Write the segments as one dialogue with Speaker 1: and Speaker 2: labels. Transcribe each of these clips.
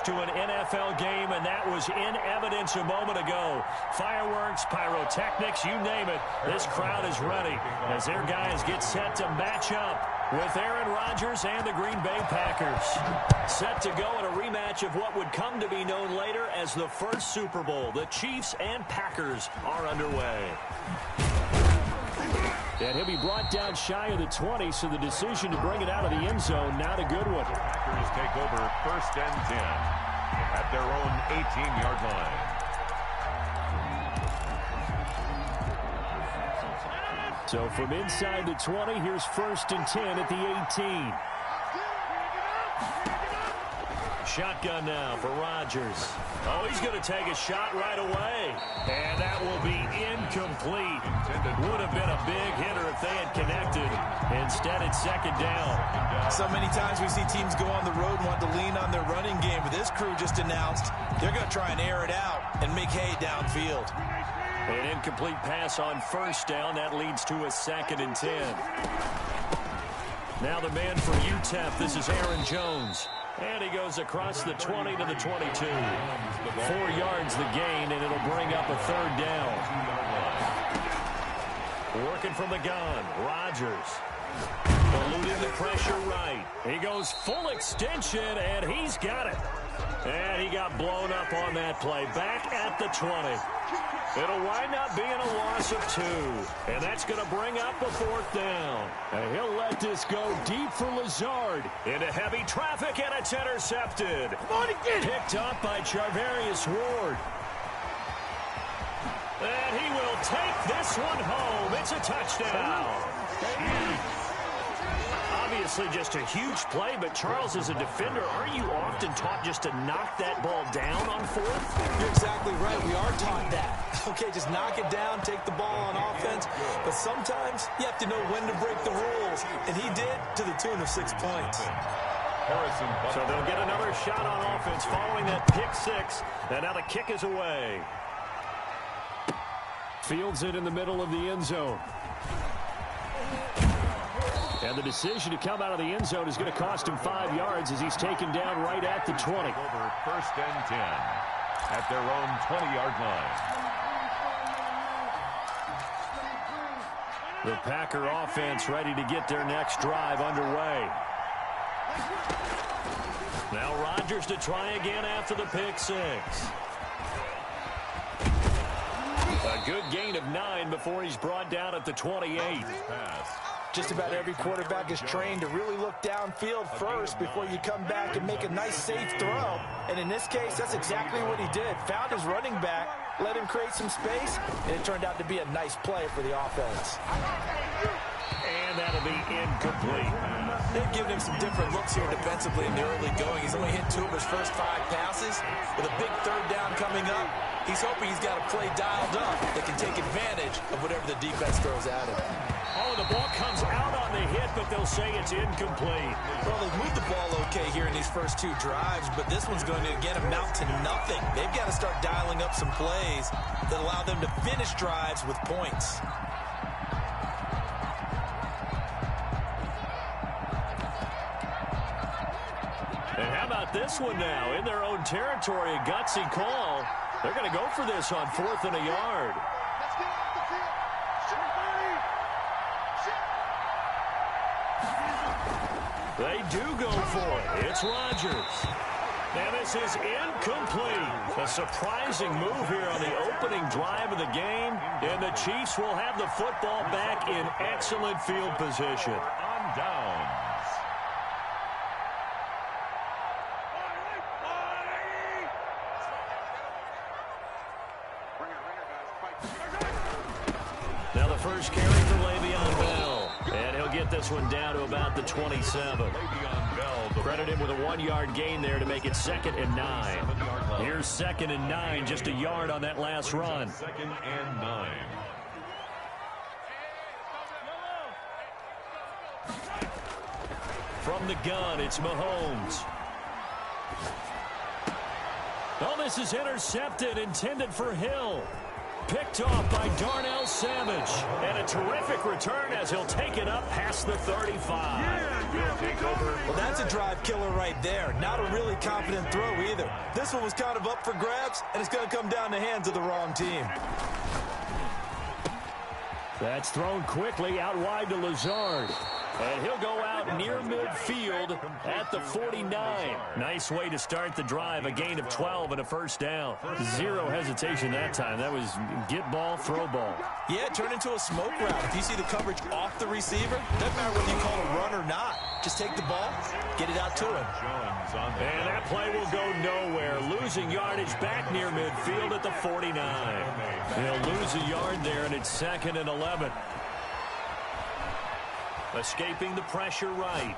Speaker 1: To an NFL game, and that was in evidence a moment ago. Fireworks, pyrotechnics, you name it. This crowd is ready as their guys get set to match up with Aaron Rodgers and the Green Bay Packers. Set to go in a rematch of what would come to be known later as the first Super Bowl. The Chiefs and Packers are underway. And he'll be brought down shy of the 20, so the decision to bring it out of the end zone, not a good one.
Speaker 2: Packers take over 1st and 10 at their own 18-yard line.
Speaker 1: So from inside the 20, here's 1st and 10 at the 18. Shotgun now for Rodgers. Oh, he's going to take a shot right away. And that will be incomplete. Would have been a big hitter if they had connected. Instead, it's 2nd down.
Speaker 3: So many times we see teams go on the road and want to lean on their running game. But this crew just announced they're going to try and air it out and make hay downfield.
Speaker 1: An incomplete pass on 1st down. That leads to a 2nd and 10. Now the man from UTEP, this is Aaron Jones. And he goes across the 20 to the 22. 4 yards the gain, and it'll bring up a 3rd down. Working from the gun, Rodgers. Eluding the pressure right. He goes full extension, and he's got it. And he got blown up on that play. Back at the 20. It'll wind up being a loss of 2. And that's going to bring up a 4th down. And he'll let this go deep for Lazard. Into heavy traffic, and it's intercepted. Picked up by Charvarius Ward. And he will take this one home. It's a touchdown. Obviously just a huge play, but Charles, as a defender, aren't you often taught just to knock that ball down on 4th?
Speaker 3: You're exactly right. We are taught that. Okay, just knock it down, take the ball on offense. But sometimes you have to know when to break the rules. And he did, to the tune of 6 points.
Speaker 1: So they'll get another shot on offense following that pick 6. And now the kick is away. Fields it in the middle of the end zone. And the decision to come out of the end zone is going to cost him 5 yards as he's taken down right at the 20.
Speaker 2: Over 1st and 10 at their own 20-yard line.
Speaker 1: The Packer offense ready to get their next drive underway. Now Rodgers to try again after the pick 6. A good gain of 9 before he's brought down at the 28.
Speaker 3: Just about every quarterback is trained to really look downfield first before you come back and make a nice, safe throw. And in this case, that's exactly what he did. Found his running back, let him create some space, and it turned out to be a nice play for the offense.
Speaker 1: And that'll be incomplete.
Speaker 3: They've given him some different looks here defensively in the early going. He's only hit 2 of his first 5 passes. With a big 3rd down coming up, he's hoping he's got a play dialed up that can take advantage of whatever the defense throws at him.
Speaker 1: Oh, the ball comes out on the hit, but they'll say it's incomplete.
Speaker 3: Well, they've moved the ball okay here in these first 2 drives, but this one's going to, again, amount to nothing. They've got to start dialing up some plays that allow them to finish drives with points.
Speaker 1: And how about this one now? In their own territory, a gutsy call. They're going to go for this on 4th and a yard. They do go for it. It's Rodgers. And this is incomplete. A surprising move here on the opening drive of the game. And the Chiefs will have the football back in excellent field position.
Speaker 2: On downs.
Speaker 1: Now the first carry for Le'Veon Bell. And he'll get this one down to about the 27. Credit him with a 1-yard gain there to make it 2nd and 9. Here's 2nd and 9, just a yard on that last run.
Speaker 2: 2nd and 9.
Speaker 1: From the gun, it's Mahomes. Oh, this is intercepted, intended for Hill. picked off by Darnell Savage. And a terrific return as he'll take it up past the 35.
Speaker 3: Well, that's a drive killer right there. Not a really confident throw either. This one was kind of up for grabs, and it's going to come down the hands of the wrong team.
Speaker 1: That's thrown quickly out wide to Lazard. And he'll go out near midfield at the 49. Nice way to start the drive. A gain of 12 and a first down. Zero hesitation that time. That was get ball, throw ball.
Speaker 3: Yeah, it turned into a smoke route. If you see the coverage off the receiver, doesn't matter whether you call it a run or not. Just take the ball, get it out to him.
Speaker 1: And that play will go nowhere. Losing yardage back near midfield at the 49. He'll lose a yard there, and it's 2nd and 11. Escaping the pressure right.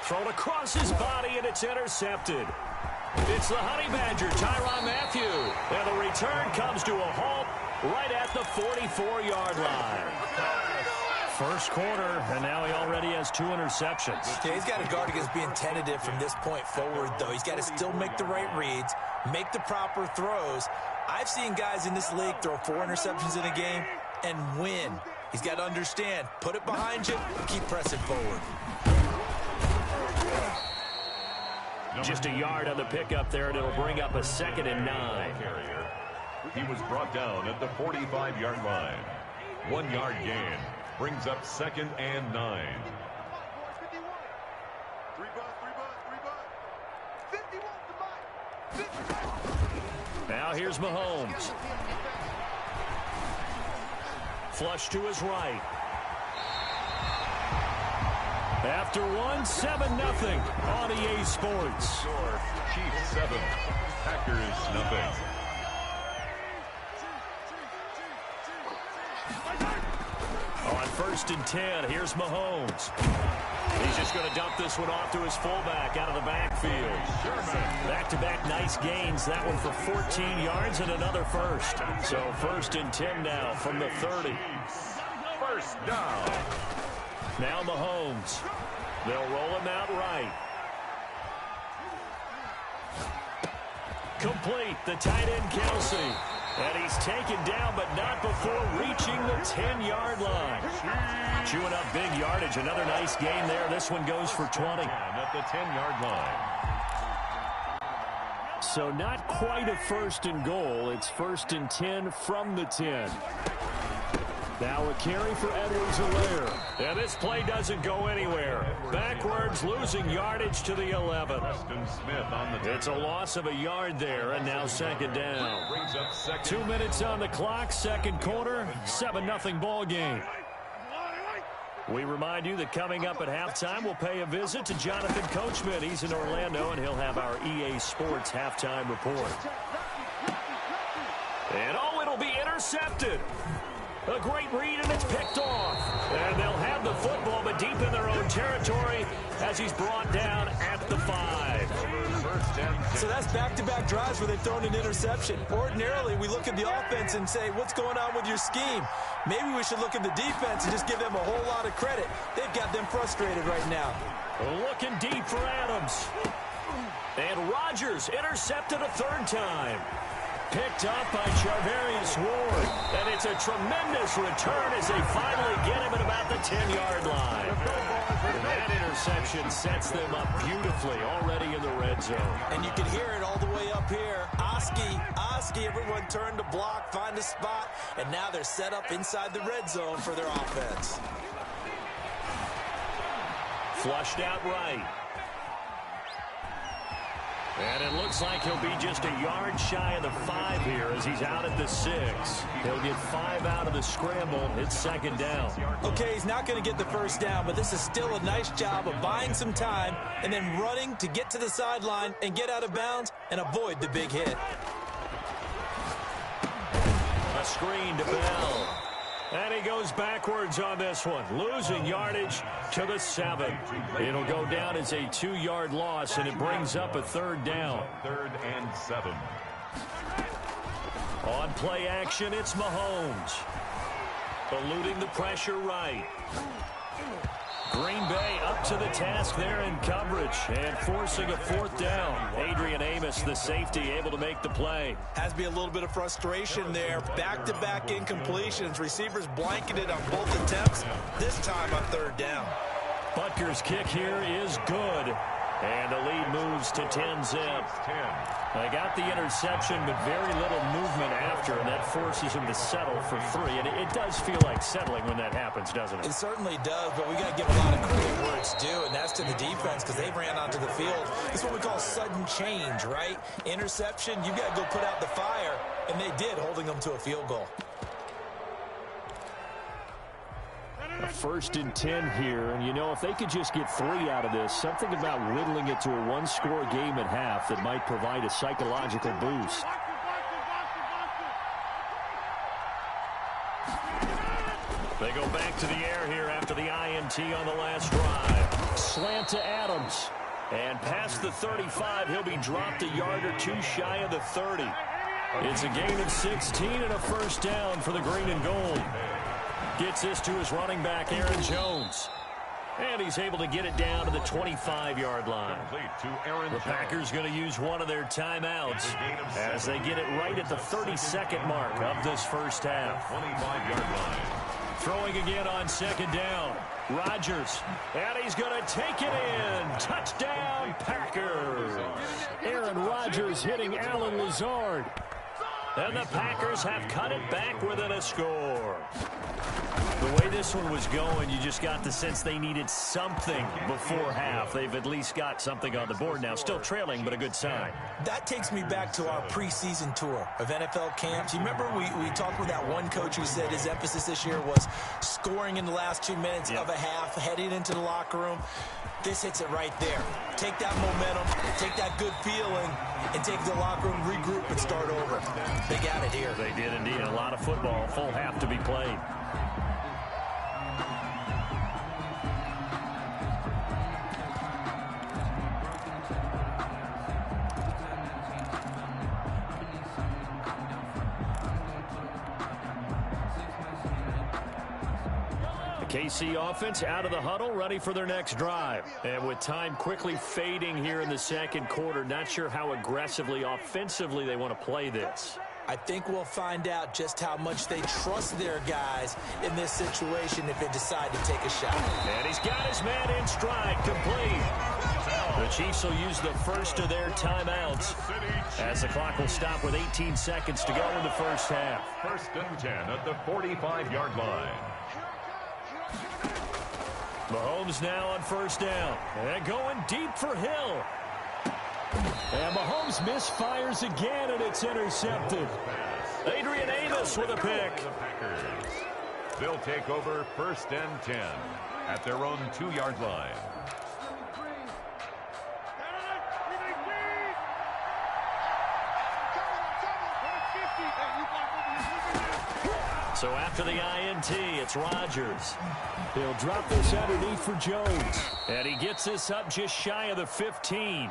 Speaker 1: Thrown across his body, and it's intercepted. It's the Honey Badger, Tyrann Mathieu. And the return comes to a halt right at the 44-yard line. First quarter, and now he already has 2 interceptions.
Speaker 3: Yeah, he's got to guard against being tentative from this point forward, though. He's got to still make the right reads, make the proper throws. I've seen guys in this league throw 4 interceptions in a game and win. He's got to understand, put it behind you, keep pressing forward.
Speaker 1: Just a yard on the pickup there, and it'll bring up a 2nd and 9.
Speaker 2: He was brought down at the 45-yard line. 1-yard gain brings up 2nd and 9.
Speaker 1: Now here's Mahomes. Flush to his right. After one, 7-0 on EA Sports.
Speaker 2: Chiefs 7, Packers nothing.
Speaker 1: On 1st and 10, here's Mahomes. He's just going to dump this one off to his fullback out of the backfield. Back-to-back nice gains. That one for 14 yards and another first. So 1st and 10 now from the 30.
Speaker 2: First down.
Speaker 1: Now Mahomes. They'll roll him out right. Complete. The tight end, Kelsey. And he's taken down, but not before reaching the 10-yard line. Chewing up big yardage. Another nice gain there. This one goes for 20.
Speaker 2: At the 10-yard line.
Speaker 1: So not quite a 1st and goal. It's 1st and 10 from the 10. Now a carry for Edwards-Helaire. And this play doesn't go anywhere. Backwards, losing yardage to the 11.
Speaker 2: Smith on the
Speaker 1: It's a loss of a yard there, and now 2nd down. 2 minutes on the clock, 2nd quarter, 7-0 ball game. We remind you that coming up at halftime, we'll pay a visit to Jonathan Coachman. He's in Orlando, and he'll have our EA Sports halftime report. And oh, it'll be intercepted. A great read, and it's picked off. And they'll have the football, but deep in their own territory as he's brought down at the 5.
Speaker 3: So that's back-to-back drives where they've thrown an interception. Ordinarily, we look at the offense and say, what's going on with your scheme? Maybe we should look at the defense and just give them a whole lot of credit. They've got them frustrated right now.
Speaker 1: Looking deep for Adams. And Rodgers intercepted a 3rd time. Picked up by Charvarius Ward. And it's a tremendous return as they finally get him at about the 10-yard line. And that interception sets them up beautifully already in the red zone.
Speaker 3: And you can hear it all the way up here. Oski, everyone turned to block, find a spot, and now they're set up inside the red zone for their offense.
Speaker 1: Flushed out right. And it looks like he'll be just a yard shy of the 5 here as he's out at the 6. He'll get 5 out of the scramble. It's 2nd down.
Speaker 3: Okay, he's not going to get the first down, but this is still a nice job of buying some time and then running to get to the sideline and get out of bounds and avoid the big hit.
Speaker 1: A screen to Bell. And he goes backwards on this one, losing yardage to the 7. It'll go down as a 2-yard loss, and it brings up a 3rd down.
Speaker 2: 3rd and 7.
Speaker 1: On play action, it's Mahomes. Eluding the pressure right. Green Bay up to the task there in coverage and forcing a fourth down. Adrian Amos, the safety, able to make the play.
Speaker 3: Has to be a little bit of frustration there. Back-to-back incompletions. Receivers blanketed on both attempts, this time on third down.
Speaker 1: Butker's kick here is good. And the lead moves to 10-zip. They got the interception, but very little movement after, and that forces him to settle for 3. And it does feel like settling when that happens, doesn't it?
Speaker 3: It certainly does, but we got to give a lot of credit where it's due, and that's to the defense because they ran onto the field. It's what we call sudden change, right? Interception, you got to go put out the fire, and they did, holding them to a field goal.
Speaker 1: A 1st and 10 here, and you know, if they could just get 3 out of this, something about whittling it to a one-score game at half that might provide a psychological boost. They go back to the air here after the INT on the last drive. Slant to Adams. And past the 35, he'll be dropped a yard or 2 shy of the 30. It's a gain of 16 and a 1st down for the green and gold. Gets this to his running back, Aaron Jones. And he's able to get it down to the 25-yard line. The Packers going to use one of their timeouts as they get it right at the 32nd mark of this first half.
Speaker 2: 25-yard line.
Speaker 1: Throwing again on 2nd down. Rodgers. And he's going to take it in. Touchdown, Packers. Aaron Rodgers hitting Alan Lazard. And the Packers have cut it back within a score. The way this one was going, you just got the sense they needed something before half. They've at least got something on the board now. Still trailing, but a good sign.
Speaker 3: That takes me back to our preseason tour of NFL camps. You remember we talked with that one coach who said his emphasis this year was scoring in the last 2 minutes of a half, heading into the locker room. This hits it right there. Take that momentum, take that good feeling, and take the locker room, regroup, and start over. They got it here.
Speaker 1: They did indeed. A lot of football, full half to be played. KC offense out of the huddle, ready for their next drive. And with time quickly fading here in the second quarter, not sure how aggressively, offensively they want to play this.
Speaker 3: I think we'll find out just how much they trust their guys in this situation if they decide to take a shot.
Speaker 1: And he's got his man in stride, complete. The Chiefs will use the first of their timeouts as the clock will stop with 18 seconds to go in the first half.
Speaker 2: 1st and 10 at the 45-yard line.
Speaker 1: Mahomes now on 1st down. And going deep for Hill. And Mahomes misfires again, and it's intercepted. Adrian Amos with a pick.
Speaker 2: They'll take over 1st and 10 at their own 2-yard line.
Speaker 1: So after the INT, it's Rodgers. He'll drop this underneath for Jones. And he gets this up just shy of the 15.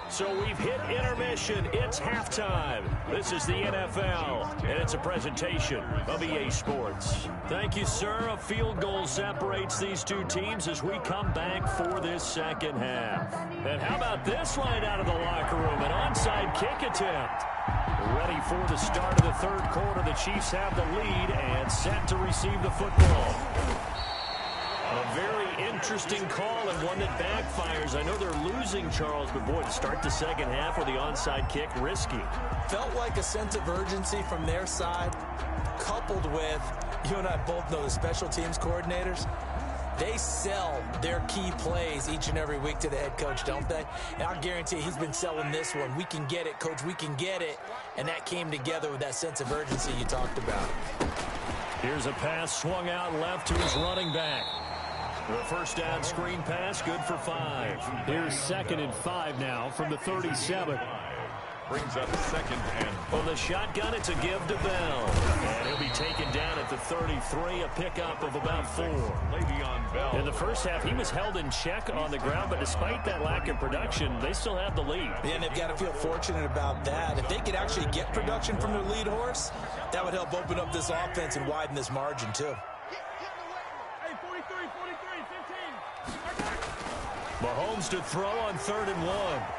Speaker 1: So we've hit intermission. It's halftime. This is the NFL, and it's a presentation of EA Sports. Thank you, sir. A field goal separates these two teams as we come back for this second half. And how about this line out of the locker room? An onside kick attempt. Ready for the start of the third quarter. The Chiefs have the lead and set to receive the football. A very interesting call and one that backfires. I know they're losing, Charles, but boy, to start the second half with the onside kick, risky.
Speaker 3: Felt like a sense of urgency from their side, coupled with, you and I both know the special teams coordinators. They sell their key plays each and every week to the head coach, don't they? And I guarantee he's been selling this one. We can get it, coach, we can get it. And that came together with that sense of urgency you talked about.
Speaker 1: Here's a pass swung out left to his running back. The first down screen pass, good for 5. Here's 2nd and 5 now from the 37.
Speaker 2: Brings up 2nd and
Speaker 1: on the shotgun, it's a give to Bell. And he'll be taken down at the 33, a pickup of about 4.
Speaker 2: Le'Veon Bell.
Speaker 1: In the first half, he was held in check on the ground, but despite that lack of production, they still have the lead.
Speaker 3: Yeah, and they've got to feel fortunate about that. If they could actually get production from their lead horse, that would help open up this offense and widen this margin, too.
Speaker 4: Hey, 43, 15.
Speaker 1: Mahomes to throw on 3rd and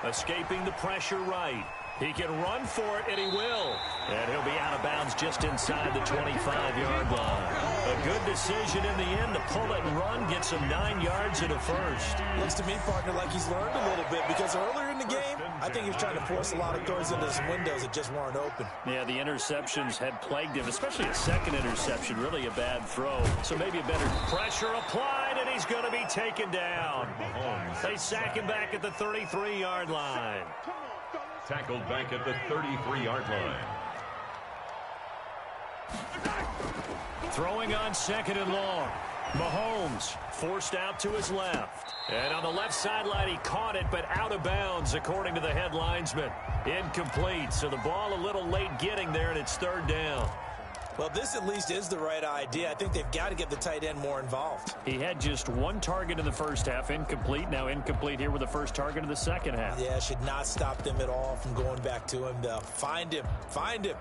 Speaker 1: 1. Escaping the pressure right. He can run for it, and he will. And he'll be out of bounds just inside the 25-yard line. A good decision in the end to pull it and run, get some 9 yards and a first.
Speaker 3: Looks to me, partner, like he's learned a little bit, because earlier in the game, I think he was trying to force a lot of throws into some windows that just weren't open.
Speaker 1: Yeah, the interceptions had plagued him, especially a second interception, really a bad throw. So maybe a better pressure applied, and he's going to be taken down. They sack him back at the 33-yard line.
Speaker 2: Tackled back at the 33-yard line.
Speaker 1: Throwing on 2nd and long. Mahomes forced out to his left. And on the left sideline, he caught it, but out of bounds, according to the head linesman. Incomplete, so the ball a little late getting there, and it's 3rd down.
Speaker 3: Well, this at least is the right idea. I think they've got to get the tight end more involved.
Speaker 1: He had just 1 target in the first half, incomplete. Now incomplete here with the first target in the second half.
Speaker 3: Yeah, should not stop them at all from going back to him, though. Find him. Find him.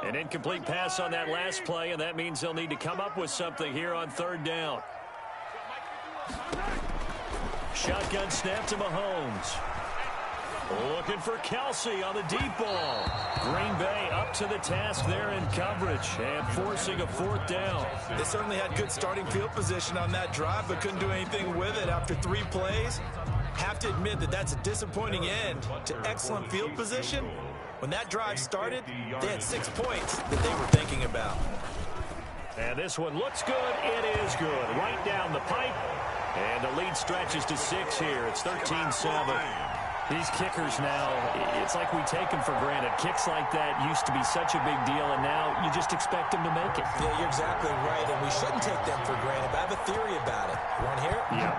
Speaker 1: An incomplete pass on that last play, and that means they'll need to come up with something here on 3rd down. Shotgun snap to Mahomes. Looking for Kelsey on the deep ball. Green Bay up to the task there in coverage and forcing a 4th down.
Speaker 3: They certainly had good starting field position on that drive, but couldn't do anything with it after 3 plays. Have to admit that that's a disappointing end to excellent field position. When that drive started, they had 6 points that they were thinking about.
Speaker 1: And this one looks good. It is good. Right down the pipe. And the lead stretches to 6 here. It's 13-7. These kickers now, it's like we take them for granted. Kicks like that used to be such a big deal, and now you just expect them to make it.
Speaker 3: Yeah, you're exactly right, and we shouldn't take them for granted. But I have a theory about it. You want to hear it?
Speaker 1: Yeah.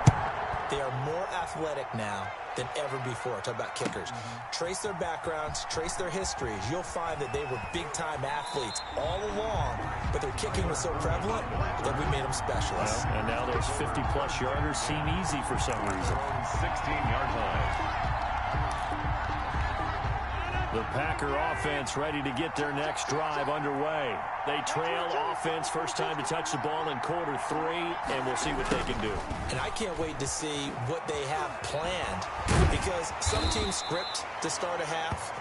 Speaker 3: They are more athletic now than ever before. Talk about kickers. Trace their backgrounds, trace their histories. You'll find that they were big-time athletes all along, but their kicking was so prevalent that we made them specialists.
Speaker 1: Well, and now those 50-plus yarders seem easy for some reason.
Speaker 2: 16-yard line.
Speaker 1: The Packer offense ready to get their next drive underway. They trail offense, first time to touch the ball in Q3, and we'll see what they can do.
Speaker 3: And I can't wait to see what they have planned, because some teams script to start a half.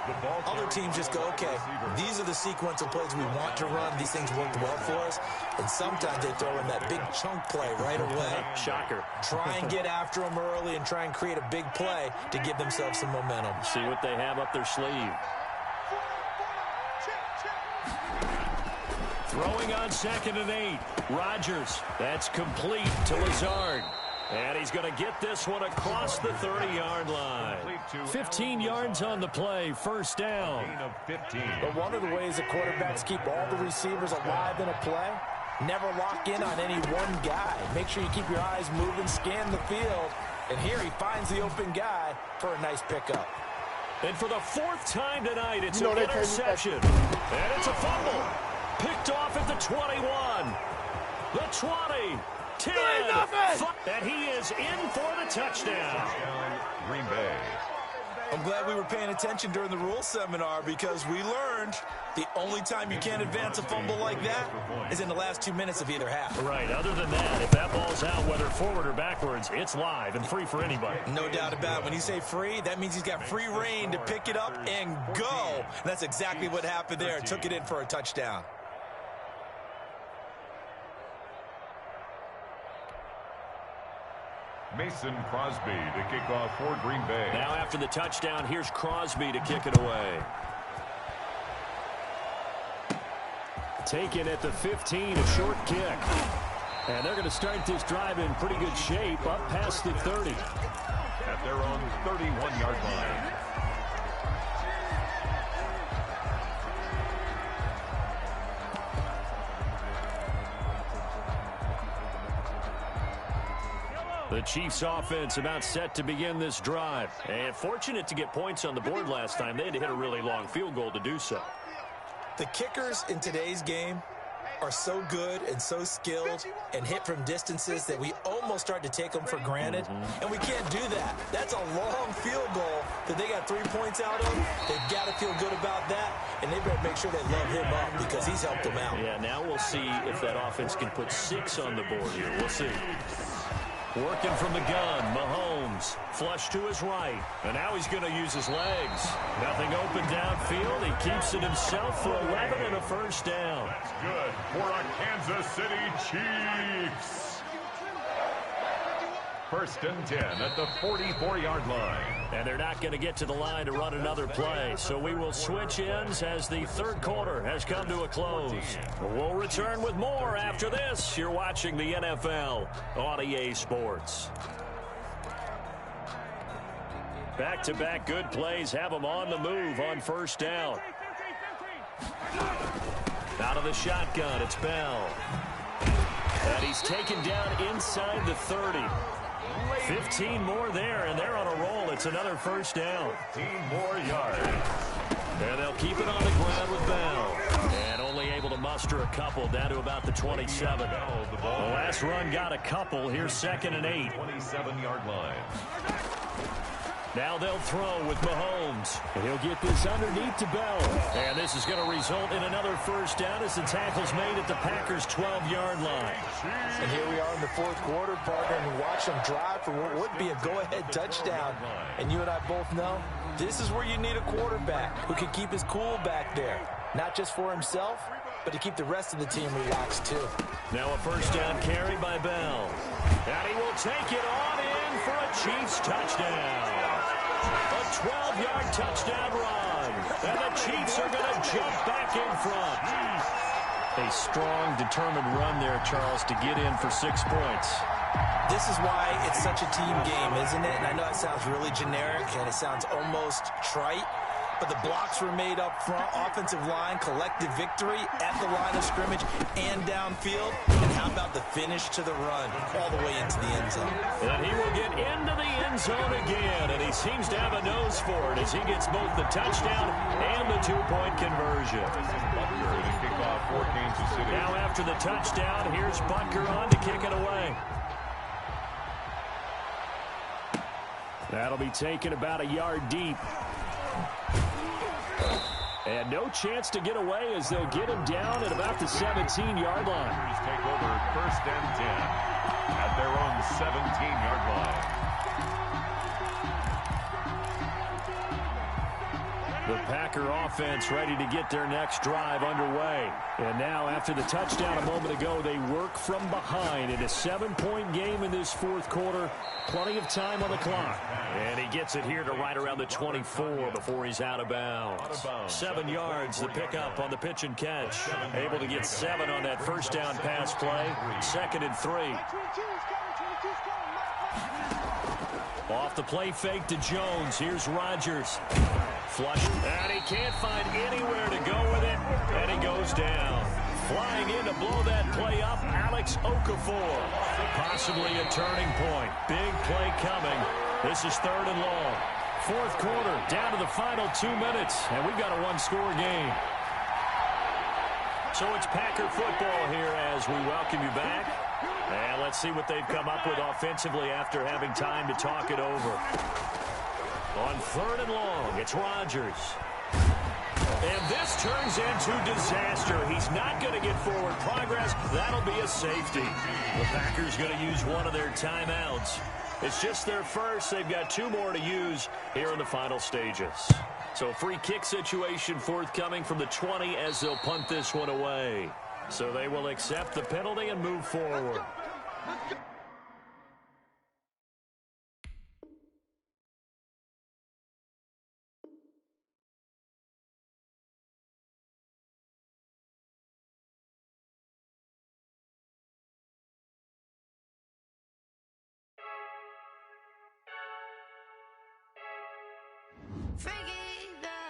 Speaker 3: Other teams just go, okay, these are the sequence of plays we want to run. These things worked well for us. And sometimes they throw in that big chunk play right away.
Speaker 1: Shocker.
Speaker 3: Try and get after them early and try and create a big play to give themselves some momentum.
Speaker 1: See what they have up their sleeve. Throwing on 2nd and 8. Rodgers. That's complete to Lazard. And he's going to get this one across the 30-yard line. 15 yards on the play. First down.
Speaker 3: But one of the ways the quarterbacks keep all the receivers alive in a play, never lock in on any one guy. Make sure you keep your eyes moving, scan the field. And here he finds the open guy for a nice pickup.
Speaker 1: And for the 4th time tonight, it's an interception. And it's a fumble. Picked off at the 21. The 20. 10. And he is in for the touchdown.
Speaker 2: Green Bay.
Speaker 3: I'm glad we were paying attention during the rule seminar, because we learned the only time you can't advance a fumble like that is in the last 2 minutes of either half.
Speaker 1: Right. Other than that, if that ball's out, whether forward or backwards, it's live and free for anybody.
Speaker 3: No doubt about it. When you say free, that means he's got free reign to pick it up and go. And that's exactly what happened there. Took it in for a touchdown.
Speaker 2: Mason Crosby to kick off for Green Bay.
Speaker 1: Now after the touchdown, here's Crosby to kick it away. Taken at the 15, a short kick. And they're going to start this drive in pretty good shape, up past the 30.
Speaker 2: At their own 31-yard line.
Speaker 1: The Chiefs offense about set to begin this drive. And fortunate to get points on the board last time. They had to hit a really long field goal to do so.
Speaker 3: The kickers in today's game are so good and so skilled and hit from distances that we almost start to take them for granted, and we can't do that. That's a long field goal that they got 3 points out of. They've got to feel good about that, and they better make sure they love him up because he's helped them out.
Speaker 1: Yeah, now we'll see if that offense can put 6 on the board here. We'll see. Working from the gun, Mahomes, flush to his right, and now he's going to use his legs. Nothing open downfield. He keeps it himself for 11 and a first down.
Speaker 2: That's good for a Kansas City Chiefs. First and 10 at the 44-yard line.
Speaker 1: And they're not going to get to the line to run another play, so we will switch ends as the third quarter has come to a close. We'll return with more after this. You're watching the NFL on EA Sports. Back-to-back good plays have them on the move on first down. Out of the shotgun, it's Bell. And he's taken down inside the 30. 15 more there, and they're on a roll. It's another first down.
Speaker 2: 15 more yards.
Speaker 1: And they'll keep it on the ground with Bell. And only able to muster a couple down to about the 27. The last run got a couple. Here's 2nd and 8.
Speaker 2: 27-yard line.
Speaker 1: Now they'll throw with Mahomes. And he'll get this underneath to Bell. And this is going to result in another first down as the tackle's made at the Packers' 12-yard line.
Speaker 3: And here we are in the fourth quarter, partner, and watch them drive for what would be a go-ahead touchdown. And you and I both know this is where you need a quarterback who can keep his cool back there. Not just for himself, but to keep the rest of the team relaxed, too.
Speaker 1: Now a first down carry by Bell. And he will take it on in for a Chiefs touchdown. A 12-yard touchdown run. And the Chiefs are going to jump back in front. A strong, determined run there, Charles, to get in for 6 points.
Speaker 3: This is why it's such a team game, isn't it? And I know it sounds really generic and it sounds almost trite, but the blocks were made up front, offensive line, collective victory at the line of scrimmage and downfield. And how about the finish to the run all the way into the end zone?
Speaker 1: And he will get into the end zone again, and he seems to have a nose for it as he gets both the touchdown and the 2-point conversion. Now after the touchdown, here's Butker on to kick it away. That'll be taken about a yard deep. And no chance to get away as they'll get him down at about the 17-yard line.
Speaker 2: Take over first and 10 at their own 17-yard line.
Speaker 1: The Packer offense ready to get their next drive underway. And now after the touchdown a moment ago, they work from behind in a 7-point game in this fourth quarter. Plenty of time on the clock. And he gets it here to right around the 24 before he's out of bounds. 7 yards, the pickup on the pitch and catch. Able to get 7 on that first down pass play. 2nd and 3. Off the play fake to Jones. Here's Rodgers. Flushed, and he can't find anywhere to go with it, and he goes down. Flying in to blow that play up, Alex Okafor. Possibly a turning point. Big play coming. This is 3rd and long. Fourth quarter, down to the final 2 minutes, and we've got a 1-score game. So it's Packer football here as we welcome you back. And let's see what they've come up with offensively after having time to talk it over. On 3rd and long, it's Rodgers. And this turns into disaster. He's not going to get forward progress. That'll be a safety. The Packers going to use one of their timeouts. It's just their first. They've got 2 more to use here in the final stages. So free kick situation forthcoming from the 20 as they'll punt this one away. So they will accept the penalty and move forward.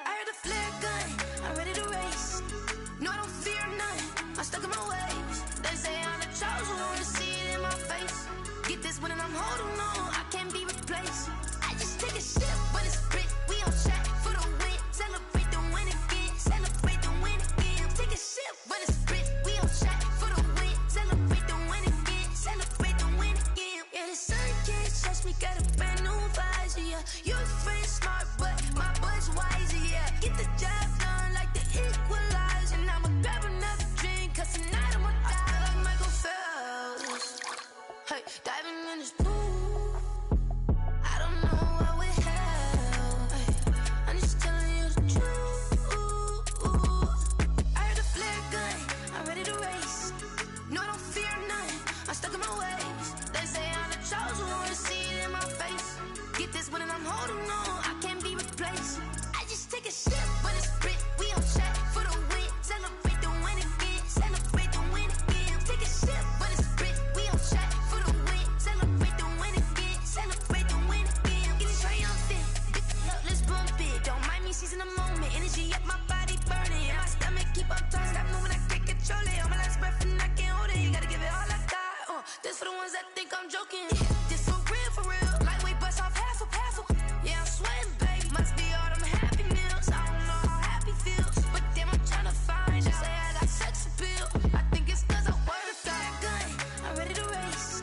Speaker 5: I heard a flare gun, I'm ready to race. No, I don't fear none, I'm stuck in my ways. They say I'm the chosen one, see it in my face. Get this one and I'm holding on, I can't be replaced. I just take a sip, but it's spit, we on track for the win. Celebrate the win again, celebrate the win again. Take a sip, but it's spit, we on track me got a brand new visor, yeah. Your friend smart, but my bud's wiser, yeah. Get the job done like the equalizer. And I'ma grab another drink, cause tonight I'ma die like Michael Phelps. Hey, diving in this pool, I don't know what we have. Hey, I'm just telling you the truth. I heard a flare gun, I'm ready to race. No, I don't fear nothing, I'm stuck in my ways. They say I'm the chosen one, see it in my face. Get this one and I'm holding on, I can't be replaced. I just take a sip, but it's Brit, we on track for the win. Celebrate the win again, celebrate the win again. Take a sip, but it's Brit, we on track for the win. Celebrate the win again, celebrate the win again. Getting triumphant, look, let's bump it. Don't mind me seizing the moment, energy up my body burning. And my stomach keep up tight, stop moving, I can't control it. On my last breath and I can't hold it, you gotta give it all I got. This for the ones that think I'm joking. This for real, lightweight bust off half a. Yeah, I'm sweating, babe, must be all them happy meals. I don't know how happy feels, but damn, I'm tryna find you. Say I got sex appeal, I think it's cause I work a gun, I'm ready to race.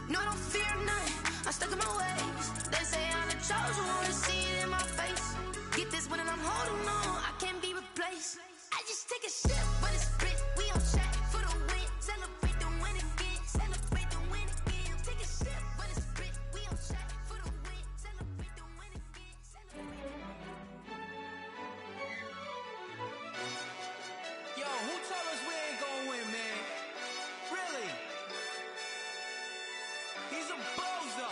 Speaker 5: No, I don't fear nothing, I'm stuck in my ways. They say I'm the chosen one, see it in my face. Get this one and I'm holding on, I can't be replaced. I just take a sip, but it's Brit, we on track for the win. Celebrate the win again, celebrate the win again. Take a sip, but it's Brit, we on track for the win. Celebrate the win again,
Speaker 6: Yo, who told us we ain't gonna win, man? Really? He's a bozo.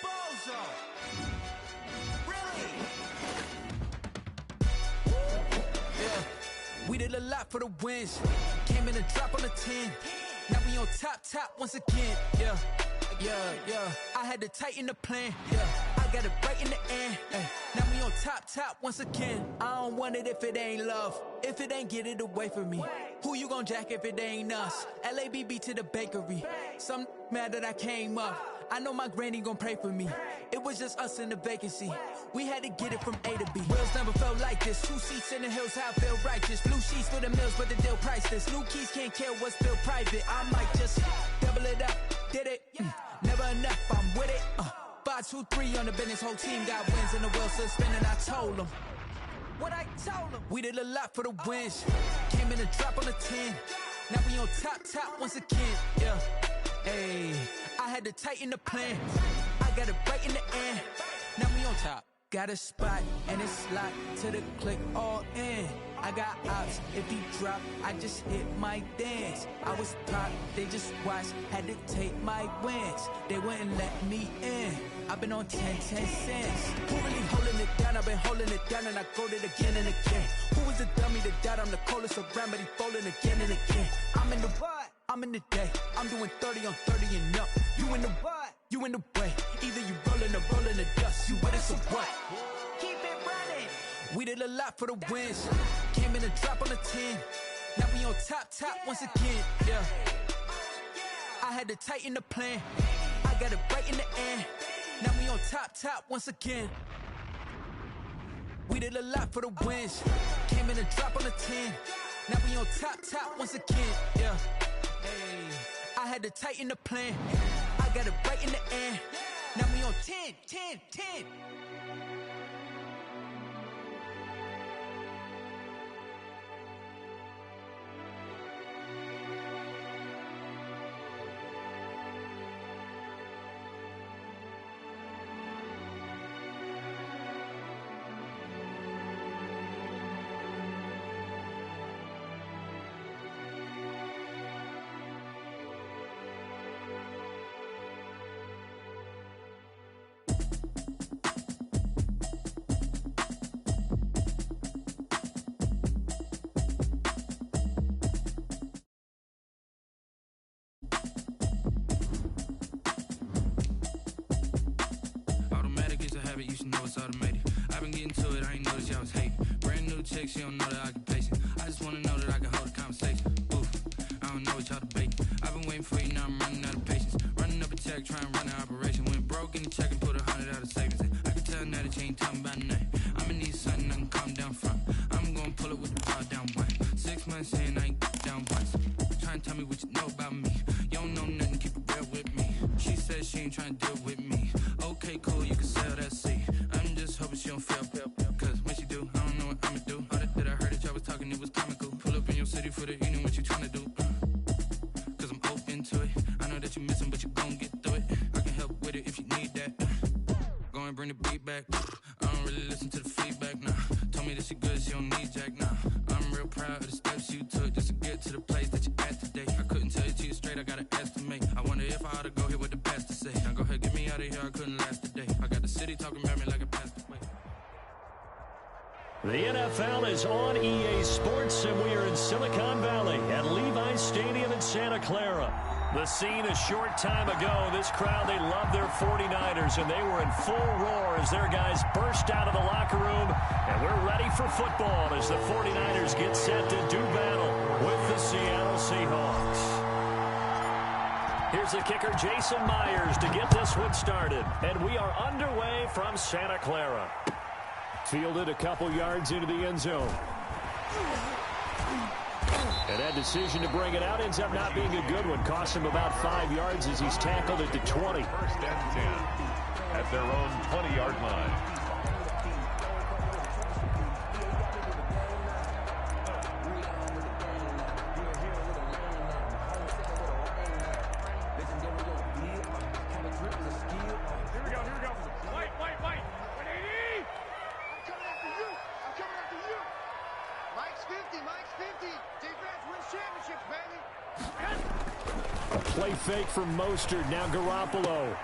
Speaker 6: Bozo. Really? Yeah, we did a lot for the wins. Came in a drop on the 10. Now we on top once again. Yeah. I had to tighten the plan. Yeah, I got it right in the end. Ay. Now we on top once again. I don't want it if it ain't love. If it ain't, get it away from me. Who you gon' jack if it ain't us? LABB to the bakery. Some mad that I came up. I know my granny gon' pray for me. It was just us in the vacancy. We had to get it from A to B. Wheels never felt like this. 2 seats in the hills, how I feel righteous. Blue sheets for the mills, but the deal priceless. New keys can't kill what's still private. I might just double it up. Did it? Never enough, I'm with it. 5, 2, 3 on the business. Whole team got wins and the wheels still spinning. I told them what I told them. We did a lot for the wins. Came in a drop on the 10. Now we on top once again. Yeah. Hey, I had to tighten the plan. I got it right in the end. Now we on top. Got a spot and it's locked to the click all in. I got ops, if he drop, I just hit my dance. I was top, they just watched, had to take my wins. They wouldn't let me in. I've been on 10 cents. Who really holding it down? I've been holding it down and I go it again and again. Who was the dummy that died? I'm the coldest around, but he falling again and again. I'm in the what? I'm in the day. I'm doing 30 on 30 and up. You in the what? You in the way. Either you rolling or rolling the dust. You with us or what? Keep it running. We did a lot for the wins. Came in a drop on the 10. Now we on top once again. Yeah. I had to tighten the plan. I got it right in the end. Now we on top once again. We did a lot for the wins. Came in a drop on the 10. Now we on top once again. Yeah. Hey, I had to tighten the plan. I got it right in the end. Now we on 10.
Speaker 7: You should know it's automated. I've been getting to it, I ain't noticed y'all was hating. Brand new chick, she don't know the occupation. I just wanna know that I can hold a conversation. Oof, I don't know what y'all debating. I've been waiting for you, now I'm running out of patience. Running up a check, trying to run an operation. Went broke in the check and put 100 out of savings. And I can tell now that you ain't talking about nothing. I'ma need something I can calm down from. I'm gonna pull it with the bar down one. 6 months in, I ain't down once. Trying to tell me what you know about me. You don't know nothing, keep it real with me. She says she she ain't trying to deal with me. Okay, cool, you can sell that seat. I'm just hoping she don't fail. Cause when she do, I don't know what I'ma do. All that I heard that y'all was talking, it was comical. Pull up in your city for the evening, what you trying to do? Cause I'm open to it. I know that you missing, but you gon' get through it. I can help with it if you need that. Go and bring the beat back. I don't really listen to the feedback, nah. Told me that she good, she don't need Jack, nah. I'm real proud of the steps you took just to get to the place that you at today. I couldn't tell you to you straight, I gotta estimate. I wonder if I ought to go here with the best to say. Now go ahead, get me out of here, I couldn't last today. I got the city talking about me like a pastor.
Speaker 1: The NFL is on EA Sports, and we are in Silicon Valley at Levi's Stadium in Santa Clara. The scene a short time ago, this crowd, they love their 49ers, and they were in full roar as their guys burst out of the locker room, and we're ready for football as the 49ers get set to do battle with the Seattle Seahawks. Here's the kicker, Jason Myers, to get this one started, and we are underway from Santa Clara. Fielded a couple yards into the end zone. And that decision to bring it out ends up not being a good one. Cost him about 5 yards as he's tackled at the 20.
Speaker 2: First and 10 at their own 20-yard line.
Speaker 1: Play fake from Mostert. Now Garoppolo.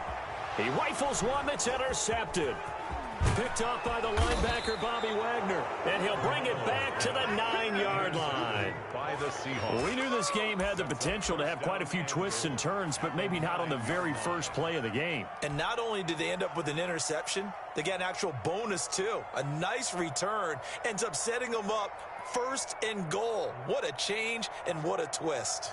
Speaker 1: He rifles one that's intercepted. Picked off by the linebacker, Bobby Wagner. And he'll bring it back to the 9-yard line.
Speaker 2: By the Seahawks.
Speaker 1: We knew this game had the potential to have quite a few twists and turns, but maybe not on the very first play of the game.
Speaker 3: And not only did they end up with an interception, they got an actual bonus, too. A nice return ends up setting them up first and goal. What a change and what a twist.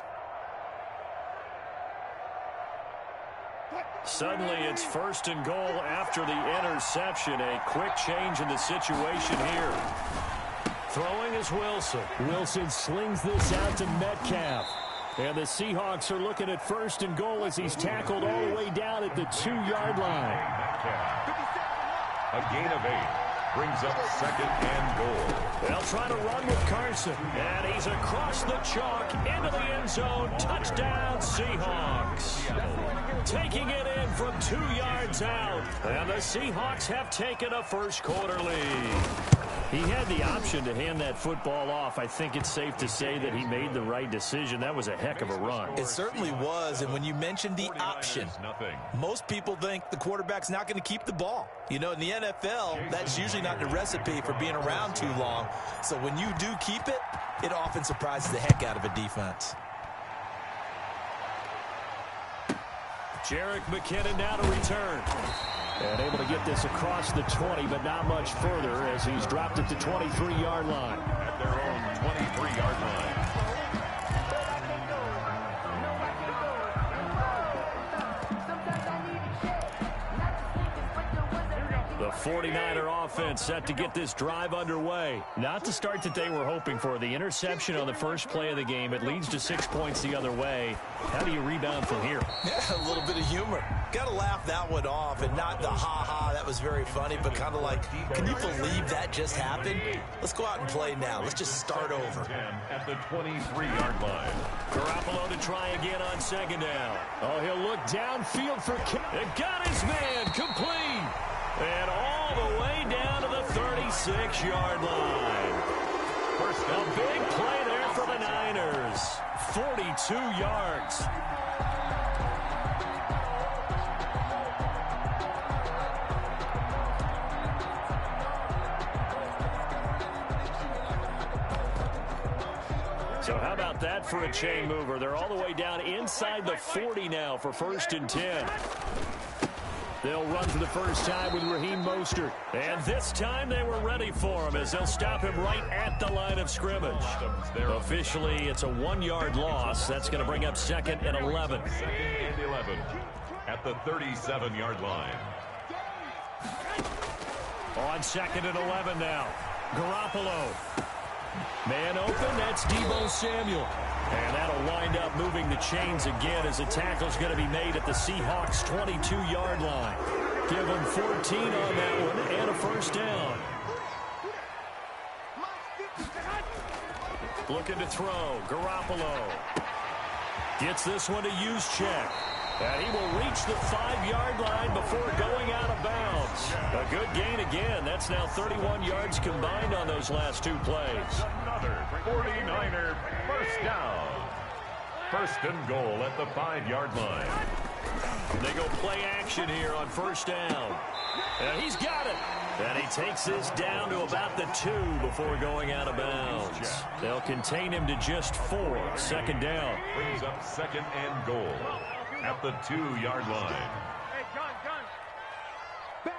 Speaker 1: Suddenly, it's first and goal after the interception. A quick change in the situation here. Throwing is Wilson. Wilson slings this out to Metcalf. And the Seahawks are looking at first and goal as he's tackled all the way down at the 2-yard line.
Speaker 2: A gain of 8 brings up second and goal.
Speaker 1: They'll try to run with Carson. And he's across the chalk into the end zone. Touchdown, Seahawks. Taking it in from 2 yards out. And the Seahawks have taken a first quarter lead. He had the option to hand that football off. I think it's safe to say that he made the right decision. That was a heck of a run.
Speaker 3: It certainly was. And when you mentioned the option, most people think the quarterback's not going to keep the ball. You know, in the NFL, that's usually not the recipe for being around too long. So when you do keep it, it often surprises the heck out of a defense.
Speaker 1: Jerick McKinnon now to return. And able to get this across the 20, but not much further as he's dropped it to 23-yard line.
Speaker 2: At their own 23-yard line.
Speaker 1: The 49er offense set to get this drive underway. Not the start that they were hoping for. The interception on the first play of the game. It leads to 6 points the other way. How do you rebound from here?
Speaker 3: Yeah, a little bit of humor. Got to laugh that one off, and not the ha-ha, that was very funny, but kind of like, can you believe that just happened? Let's go out and play now. Let's just start over.
Speaker 2: At the 23-yard line.
Speaker 1: Garoppolo to try again on second down. Oh, he'll look downfield for... It got his man complete. And all the way down to the 36-yard line. A big play there for the Niners. 42 yards. So how about that for a chain mover? They're all the way down inside the 40 now for first and 10. They'll run for the first time with Raheem Mostert. And this time they were ready for him as they'll stop him right at the line of scrimmage. Officially, it's a 1-yard loss. That's going to bring up second and 11.
Speaker 2: Second and 11 at the 37-yard line.
Speaker 1: On second and 11 now. Garoppolo. Man open, that's Deebo Samuel. And that'll wind up moving the chains again as a tackle's going to be made at the Seahawks' 22-yard line. Give them 14 on that one and a first down. Looking to throw. Garoppolo gets this one to Juszczyk. And he will reach the 5-yard line before going out of bounds. A good gain again. That's now 31 yards combined on those last two plays.
Speaker 2: Another 49er first down. First and goal at the 5-yard line.
Speaker 1: They go play action here on first down. And he's got it. And he takes this down to about the 2 before going out of bounds. They'll contain him to just 4. Second down.
Speaker 2: Brings up second and goal at the 2-yard line.
Speaker 4: Hey, gun. Back.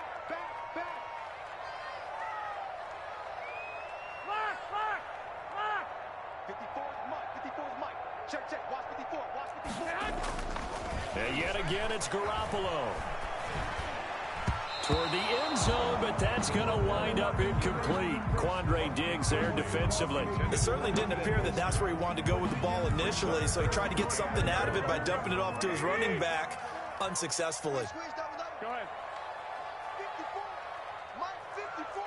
Speaker 4: Lock.
Speaker 8: 54 is Mike. Check. Watch 54.
Speaker 1: And yet again, it's Garoppolo. Toward the end zone, but that's going to wind up incomplete. Quandre Diggs there defensively.
Speaker 3: It certainly didn't appear that that's where he wanted to go with the ball initially, so he tried to get something out of it by dumping it off to his running back unsuccessfully.
Speaker 4: Go ahead.
Speaker 8: 54.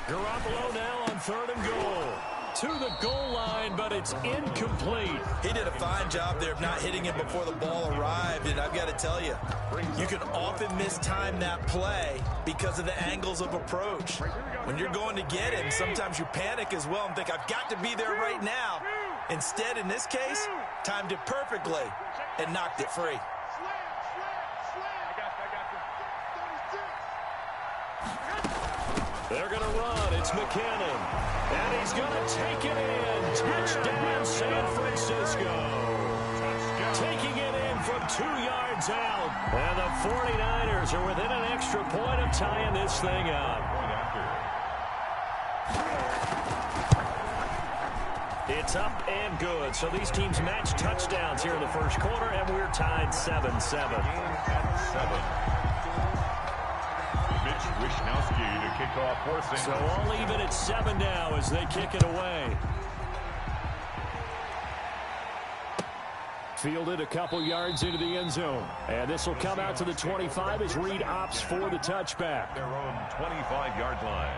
Speaker 1: Garoppolo now on 3rd and goal. To the goal line, but it's incomplete.
Speaker 3: He did a fine job there of not hitting him before the ball arrived, and I've got to tell you, you can often mistime that play because of the angles of approach. When you're going to get him, sometimes you panic as well and think, I've got to be there right now. Instead, in this case, timed it perfectly and knocked it free.
Speaker 1: They're going to run. It's McKinnon. And he's going to take it in. Touchdown, San Francisco. Taking it in from 2 yards out. And the 49ers are within an extra point of tying this thing up. It's up and good. So these teams match touchdowns here in the first quarter, and we're tied 7-7.
Speaker 2: Wishnowski to kick off for St.
Speaker 1: So all even at 7 now as they kick it away. Fielded a couple yards into the end zone. And this will come out to the 25 as Reed opts for the touchback.
Speaker 2: Their own 25-yard line.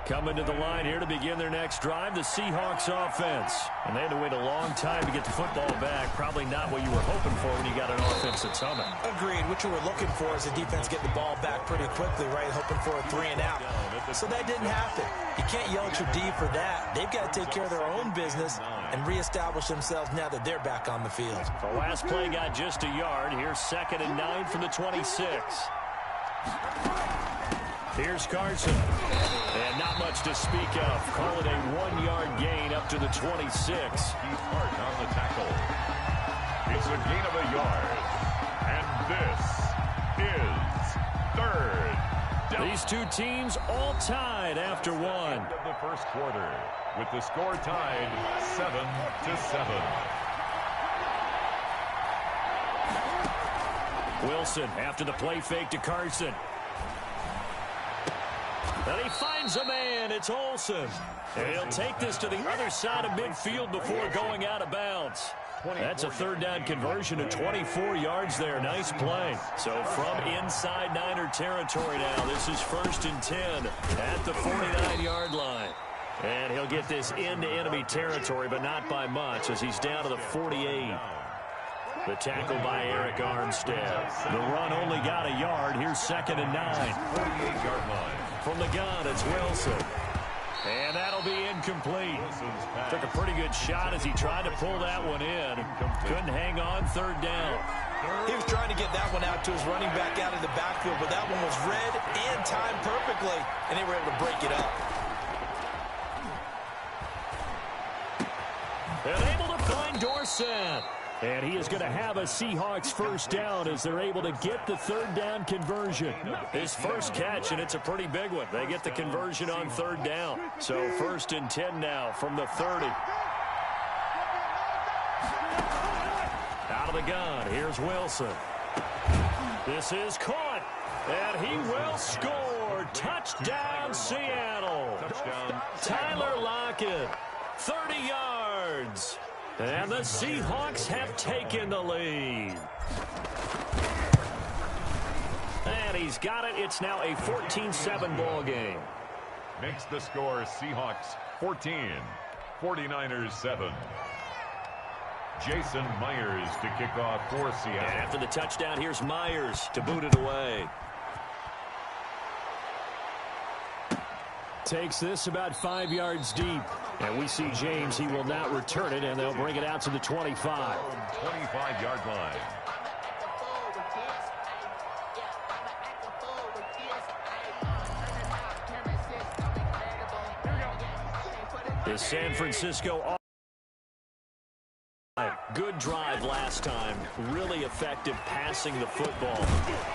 Speaker 1: Coming to the line here to begin their next drive, the Seahawks offense. And they had to wait a long time to get the football back. Probably not what you were hoping for when you got an offense that's humming.
Speaker 3: Agreed. What you were looking for is the defense getting the ball back pretty quickly, right? Hoping for a 3 and out. So that didn't happen. You can't yell at your D for that. They've got to take care of their own business and reestablish themselves now that they're back on the field.
Speaker 1: The last play got just a yard. Here's 2nd and 9 from the 26. Here's Carson. And not much to speak of. Call it a 1-yard gain up to the 26.
Speaker 2: Keith Hart on the tackle. It's a gain of a yard. And this is 3rd down.
Speaker 1: These two teams all tied after one.
Speaker 2: End of the first quarter with the score tied 7-7.
Speaker 1: Wilson after the play fake to Carson. And he finds a man. It's Olsen. And he'll take this to the other side of midfield before going out of bounds. That's a 3rd down conversion of 24 yards there. Nice play. So from inside Niner territory now, this is 1st and 10 at the 49-yard line. And he'll get this into enemy territory, but not by much as he's down to the 48. The tackle by Eric Armstead. The run only got a yard. Here's 2nd and 9.
Speaker 2: 48-yard line.
Speaker 1: From the gun, it's Wilson. And that'll be incomplete. Took a pretty good shot as he tried to pull that one in. Couldn't hang on 3rd down.
Speaker 3: He was trying to get that one out to his running back out of the backfield, but that one was read and timed perfectly, and they were able to break it up.
Speaker 1: And able to find Dorsett. And he is going to have a Seahawks first down as they're able to get the third down conversion. His first catch, and it's a pretty big one. They get the conversion on third down. So 1st and 10 now from the 30. Out of the gun, here's Wilson. This is caught, and he will score. Touchdown, Seattle.
Speaker 2: Touchdown.
Speaker 1: Tyler Lockett, 30 yards. And the Seahawks have taken the lead. And he's got it. It's now a 14-7 ball game.
Speaker 2: Makes the score Seahawks 14, 49ers 7. Jason Myers to kick off for Seattle.
Speaker 1: And after the touchdown, here's Myers to boot it away. Takes this about 5 yards deep. And we see James. He will not return it, and they'll bring it out to the 25.
Speaker 2: 25-yard line.
Speaker 1: The San Francisco. Good drive last time. Really effective passing the football.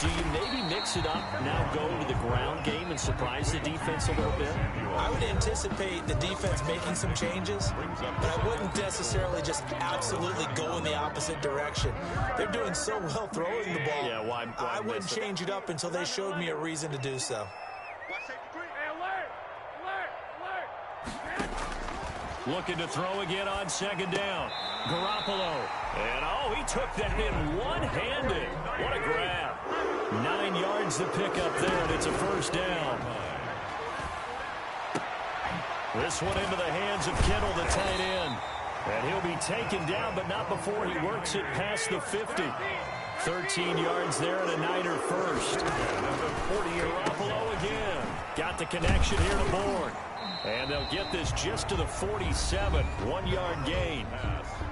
Speaker 1: Do you maybe mix it up, now go to the ground game and surprise the defense a little bit?
Speaker 3: I would anticipate the defense making some changes, but I wouldn't necessarily just absolutely go in the opposite direction. They're doing so well throwing the ball.
Speaker 1: Yeah, why
Speaker 3: I wouldn't change it up until they showed me a reason to do so.
Speaker 1: Looking to throw again on second down. Garoppolo. And, oh, he took that in one-handed. What a grab. 9 yards to pick up there, and it's a first down. This one into the hands of Kittle, the tight end. And he'll be taken down, but not before he works it past the 50. 13 yards there and a Niner first. Garoppolo again. Got the connection here to Bourne. And they'll get this just to the 47, 1-yard gain.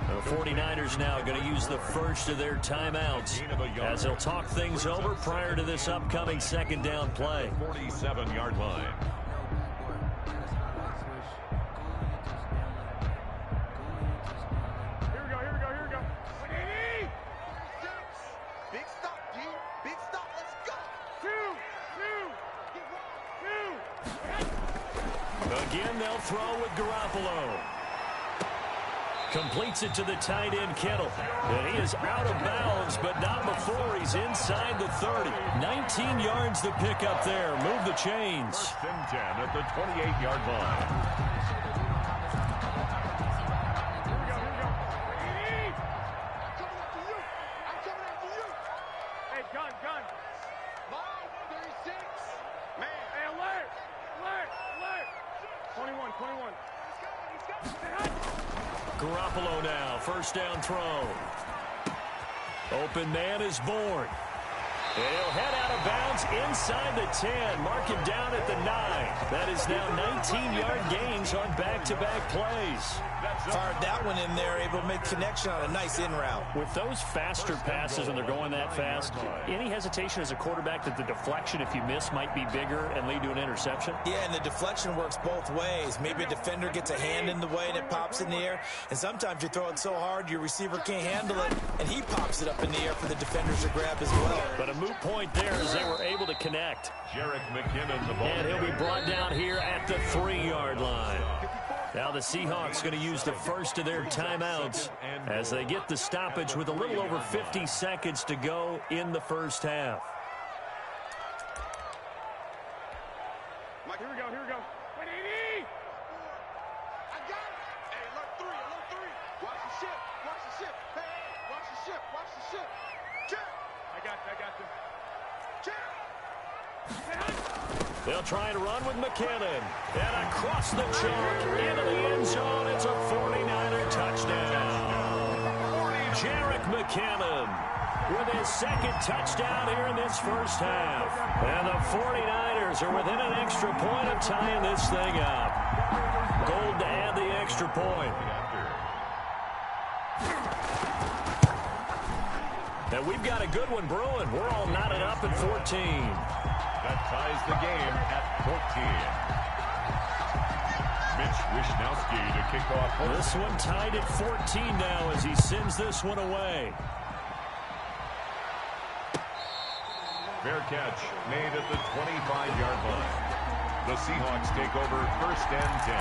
Speaker 1: The 49ers now going to use the first of their timeouts as they'll talk things over prior to this upcoming second down play.
Speaker 2: 47-yard line.
Speaker 4: Here we go.
Speaker 8: Big stop, D. Big stop. Let's go.
Speaker 1: Again, they'll throw with Garoppolo. Completes it to the tight end, Kittle. And he is out of bounds, but not before he's inside the 30. 19 yards to pick up there. Move the chains.
Speaker 2: 1st and 10 at the 28-yard line.
Speaker 4: Hey, gun.
Speaker 8: Line 36. Man.
Speaker 4: Hey, alert. 21.
Speaker 1: Garoppolo now, first down throw. Open man is Bourne. And he'll head out of bounds inside the 10. Mark him down at the 9. That is now 19-yard gains on back-to-back plays.
Speaker 3: Fired that one in there, able to make connection on a nice in route.
Speaker 1: With those faster passes and they're going that fast, any hesitation as a quarterback that the deflection, if you miss, might be bigger and lead to an interception?
Speaker 3: Yeah, and the deflection works both ways. Maybe a defender gets a hand in the way and it pops in the air. And sometimes you throw it so hard your receiver can't handle it, and he pops it up in the air for the defenders to grab as well.
Speaker 1: But a moot point there as they were able to connect.
Speaker 2: Jarek McKinnon, the ball.
Speaker 1: And he'll be brought down here at the 3-yard line. Now the Seahawks going to use the first of their timeouts as they get the stoppage with a little over 50 seconds to go in the first half.
Speaker 4: Here we go. 180.
Speaker 8: I got it. Hey, alert 3. Watch the ship. Hey, watch the ship. Check.
Speaker 4: I got them.
Speaker 8: Check.
Speaker 1: They'll try and run with McKinnon. And across the chalk into the end zone. It's a 49er touchdown. Jarek McKinnon with his second touchdown here in this first half. And the 49ers are within an extra point of tying this thing up. Gold to add the extra point. And we've got a good one brewing. We're all knotted up at 14.
Speaker 2: That ties the game at 14. Mitch Wisnowski to kick off.
Speaker 1: This one tied at 14 now as he sends this one away.
Speaker 2: Fair catch made at the 25-yard line. The Seahawks take over 1st and 10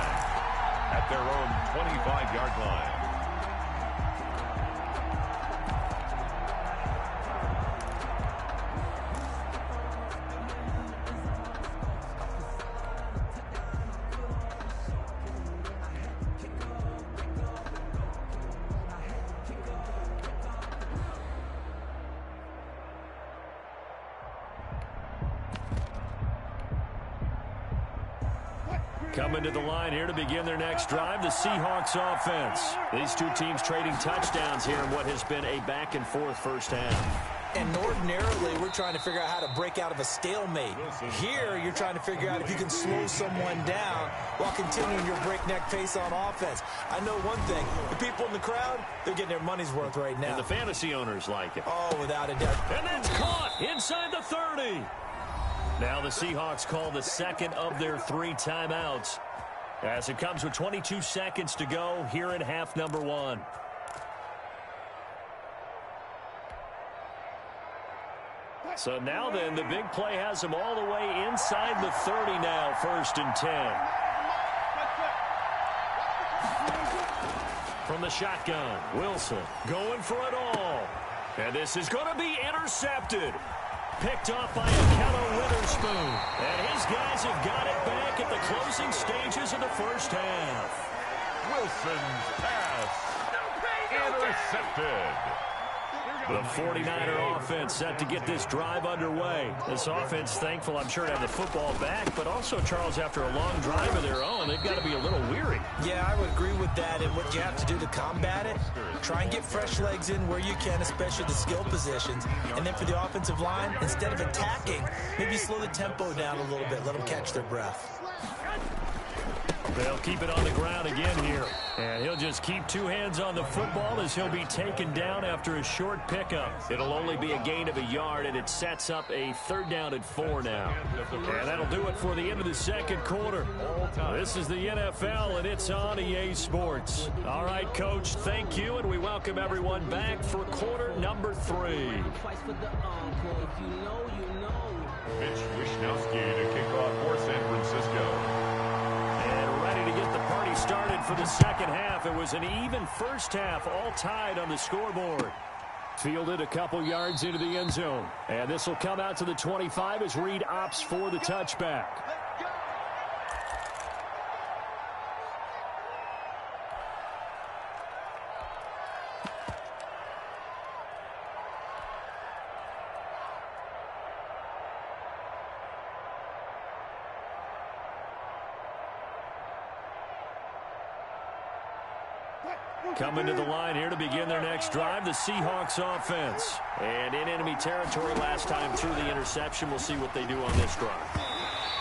Speaker 2: at their own 25-yard line.
Speaker 1: Coming to the line here to begin their next drive, the Seahawks offense. These two teams trading touchdowns here in what has been a back-and-forth first half.
Speaker 3: And ordinarily, we're trying to figure out how to break out of a stalemate. Here, you're trying to figure out if you can slow someone down while continuing your breakneck pace on offense. I know one thing. The people in the crowd, they're getting their money's worth right now.
Speaker 1: And the fantasy owners like it.
Speaker 3: Oh, without a doubt.
Speaker 1: And that's caught inside the 30. Now the Seahawks call the second of their 3 timeouts as it comes with 22 seconds to go here in half number 1. So now then, the big play has them all the way inside the 30 now, 1st and 10. From the shotgun, Wilson going for it all. And this is going to be intercepted. Picked off by Akello Witherspoon. And his guys have got it back at the closing stages of the first half.
Speaker 2: Wilson's pass intercepted.
Speaker 1: The 49er offense set to get this drive underway. This offense thankful, I'm sure, to have the football back, but also, Charles, after a long drive of their own, they've got to be a little weary.
Speaker 3: Yeah, I would agree with that, and what you have to do to combat it, try and get fresh legs in where you can, especially the skill positions. And then for the offensive line, instead of attacking, maybe slow the tempo down a little bit, let them catch their breath.
Speaker 1: They'll keep it on the ground again here. And he'll just keep 2 hands on the football as he'll be taken down after a short pickup. It'll only be a gain of a yard, and it sets up a 3rd down and 4 now. And that'll do it for the end of the second quarter. This is the NFL, and it's on EA Sports. All right, Coach, thank you, and we welcome everyone back for quarter number 3.
Speaker 2: Mitch Wisnowski to kick off for San Francisco.
Speaker 1: To get the party started for the second half. It was an even first half, all tied on the scoreboard. Fielded a couple yards into the end zone. And this will come out to the 25 as Reed opts for the touchback. Coming to the line here to begin their next drive, the Seahawks offense. And in enemy territory last time through the interception. We'll see what they do on this drive.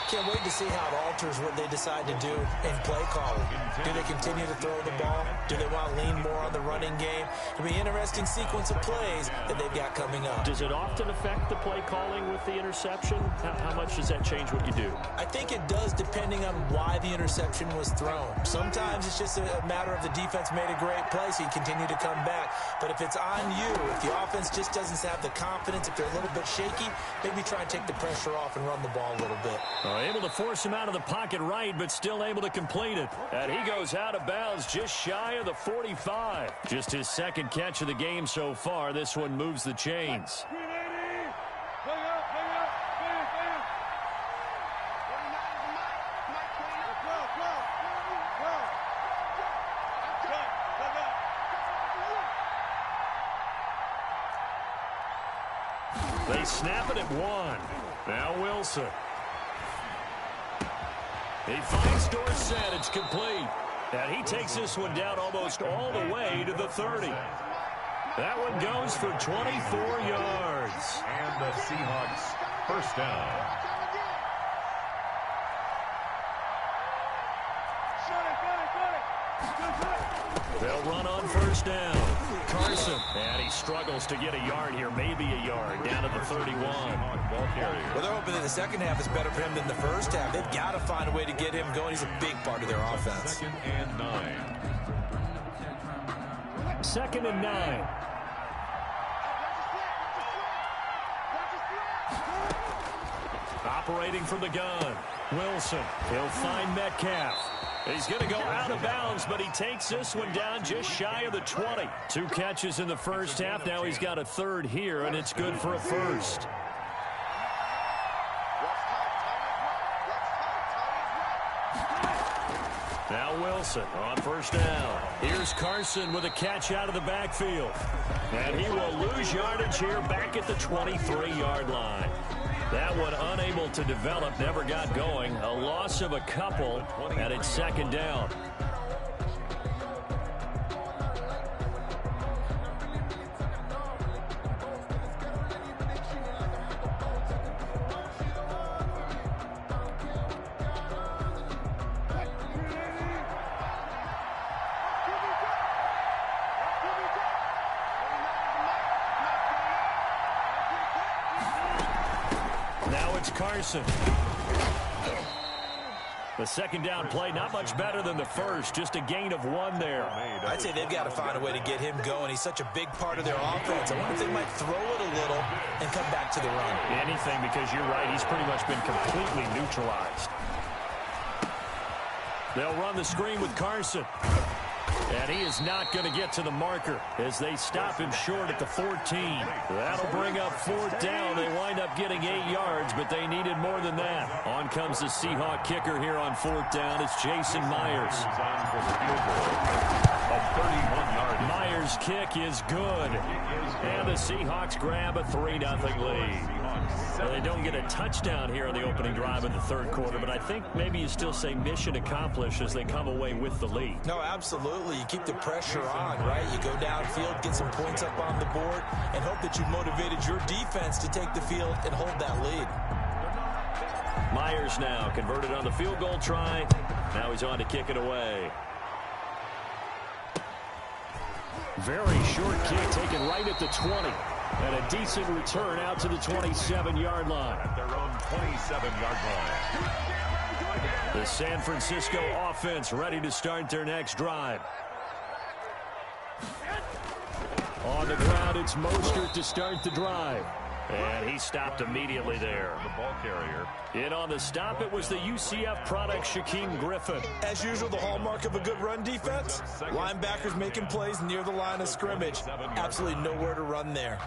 Speaker 3: Can't wait to see how it alters what they decide to do in play calling. Do they continue to throw the ball? Do they want to lean more on the running game? It'll be an interesting sequence of plays that they've got coming up.
Speaker 1: Does it often affect the play calling with the interception? How much does that change what you do?
Speaker 3: I think it does, depending on why the interception was thrown. Sometimes it's just a matter of the defense made a great play, so you continue to come back. But if it's on you, if the offense just doesn't have the confidence, if they're a little bit shaky, maybe try and take the pressure off and run the ball a little bit.
Speaker 1: Able to force him out of the pocket right, but still able to complete it. And he goes out of bounds just shy of the 45. Just his 2nd catch of the game so far. This one moves the chains. They snap it at 1. Now Wilson. He finds Dorsett. It's complete. And he takes this one down almost all the way to the 30. That one goes for 24 yards.
Speaker 2: And the Seahawks first down.
Speaker 1: They'll run on first down. Carson. And he struggles to get a yard here, maybe a yard, down to the 31.
Speaker 2: Ball carrier.
Speaker 3: Well, they're hoping that the second half is better for him than the first half. They've got to find a way to get him going. He's a big part of their offense.
Speaker 2: 2nd and 9.
Speaker 1: 2nd and 9. Operating from the gun. Wilson. He'll find Metcalf. He's going to go out of bounds, but he takes this one down just shy of the 20. 2 catches in the first half. Now he's got a third here, and it's good for a first. Now Wilson on first down. Here's Carson with a catch out of the backfield. And he will lose yardage here back at the 23-yard line. That one unable to develop, never got going. A loss of a couple, and it's second down. Carson. The second down play, not much better than the first, just a gain of 1 there.
Speaker 3: I'd say they've got to find a way to get him going. He's such a big part of their offense. I wonder if they might throw it a little and come back to the run.
Speaker 1: Anything, because you're right, he's pretty much been completely neutralized. They'll run the screen with Carson. And he is not going to get to the marker as they stop him short at the 14. That'll bring up 4th down. They wind up getting 8 yards, but they needed more than that. On comes the Seahawk kicker here on 4th down. It's Jason Myers.
Speaker 2: A 31-yard.
Speaker 1: Myers' kick is good. And the Seahawks grab a 3-0 lead. Well, they don't get a touchdown here in the opening drive of the third quarter, but I think maybe you still say mission accomplished as they come away with the lead.
Speaker 3: No, absolutely. You keep the pressure on, right? You go downfield, get some points up on the board, and hope that you've motivated your defense to take the field and hold that lead.
Speaker 1: Myers now converted on the field goal try. Now he's on to kick it away. Very short kick taken right at the 20. And a decent return out to the 27-yard line.
Speaker 2: At their own 27-yard line.
Speaker 1: The San Francisco offense ready to start their next drive. On the ground, it's Mostert to start the drive. And he stopped immediately there.
Speaker 2: The ball carrier.
Speaker 1: In on the stop, it was the UCF product, Shaquem Griffin.
Speaker 3: As usual, the hallmark of a good run defense. Linebackers making plays near the line of scrimmage. Absolutely nowhere to run there.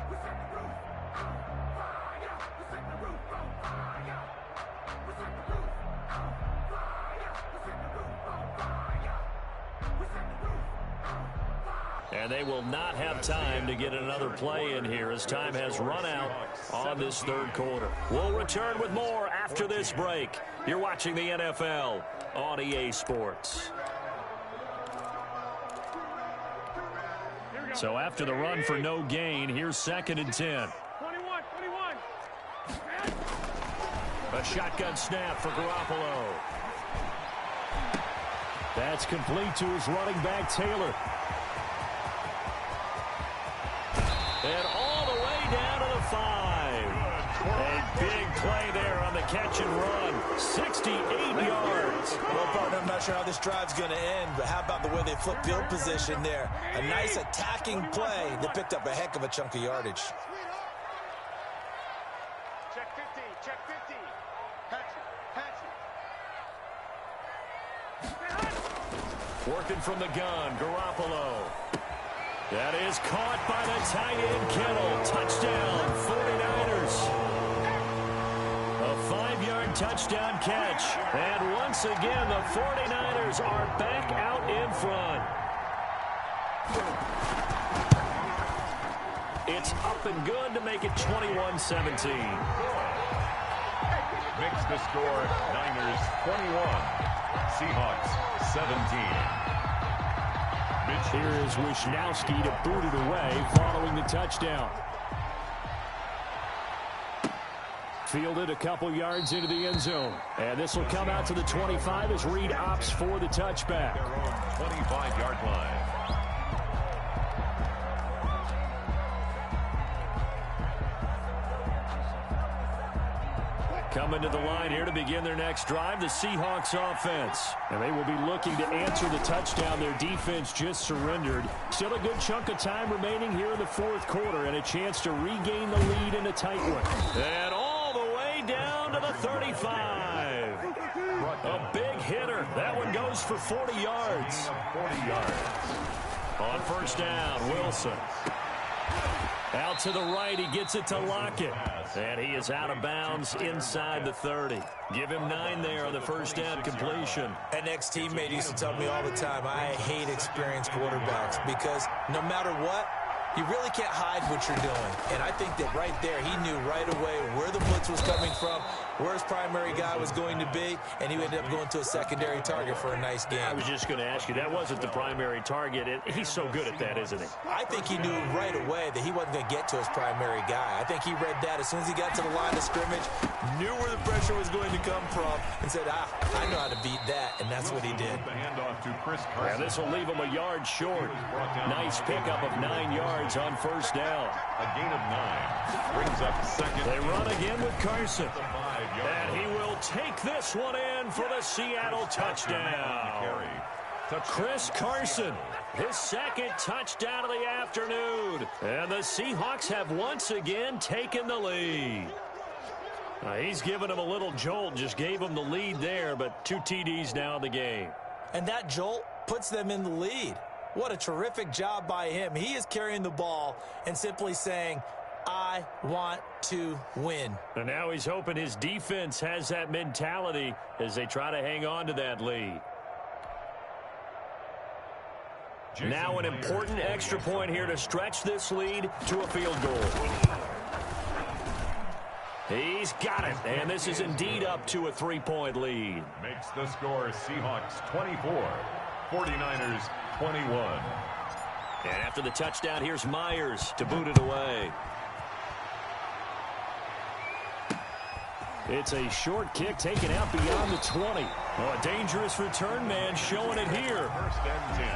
Speaker 1: And they will not have time to get another play in here as time has run out on this third quarter. We'll return with more after this break. You're watching the NFL on EA Sports. So after the run for no gain, here's 2nd and 10.
Speaker 4: 21.
Speaker 1: A shotgun snap for Garoppolo. That's complete to his running back, Taylor. And all the way down to the 5. A big play there on the catch and run. 68 yards.
Speaker 3: Well, partner, I'm not sure how this drive's going to end, but how about the way they flip field position there? A nice attacking play that picked up a heck of a chunk of yardage.
Speaker 8: Check 50, check 50. Hatch it.
Speaker 1: Working from the gun, Garoppolo. That is caught by the tight end, Kittle. Touchdown, 49ers. A 5-yard touchdown catch. And once again, the 49ers are back out in front. It's up and good to make it 21-17.
Speaker 2: Makes the score Niners 21, Seahawks 17.
Speaker 1: Here is Wisnowski to boot it away following the touchdown. Fielded a couple yards into the end zone. And this will come out to the 25 as Reed opts for the touchback.
Speaker 2: Their own 25-yard line.
Speaker 1: Coming to the line here to begin their next drive, the Seahawks offense. And they will be looking to answer the touchdown their defense just surrendered. Still a good chunk of time remaining here in the fourth quarter and a chance to regain the lead in a tight one. And all the way down to the 35. A big hitter. That one goes for 40 yards.
Speaker 2: 40 yards.
Speaker 1: On first down, Wilson. Out to the right, he gets it to Lockett. And he is out of bounds inside the 30. Give him 9 there on the first down completion.
Speaker 3: An ex-teammate used to tell me all the time, I hate experienced quarterbacks because no matter what, you really can't hide what you're doing. And I think that right there, he knew right away where the blitz was coming from, where his primary guy was going to be, and he ended up going to a secondary target for a nice game.
Speaker 1: I was just going to ask you, that wasn't the primary target. He's so good at that, isn't he?
Speaker 3: I think he knew right away that he wasn't going to get to his primary guy. I think he read that as soon as he got to the line of scrimmage, knew where the pressure was going to come from, and said, I know how to beat that, and that's what he did.
Speaker 2: The handoff to Chris Carson.
Speaker 1: And this will leave him a yard short. Nice pickup of 9 yards on first down.
Speaker 2: A gain of 9. Brings up second.
Speaker 1: They run again with Carson. And he will take this one in for the Seattle touchdown. Chris Carson, his second touchdown of the afternoon. And the Seahawks have once again taken the lead. He's given him a little jolt, just gave him the lead there, but 2 TDs now in the game.
Speaker 3: And that jolt puts them in the lead. What a terrific job by him. He is carrying the ball and simply saying, I want to win.
Speaker 1: And now he's hoping his defense has that mentality as they try to hang on to that lead. Now an important extra point here to stretch this lead to a field goal. He's got it, and this is indeed up to a 3-point lead.
Speaker 2: Makes the score Seahawks 24, 49ers 21.
Speaker 1: And after the touchdown, here's Myers to boot it away. It's a short kick taken out beyond the 20. Oh, a dangerous return man showing it here.
Speaker 2: First and 10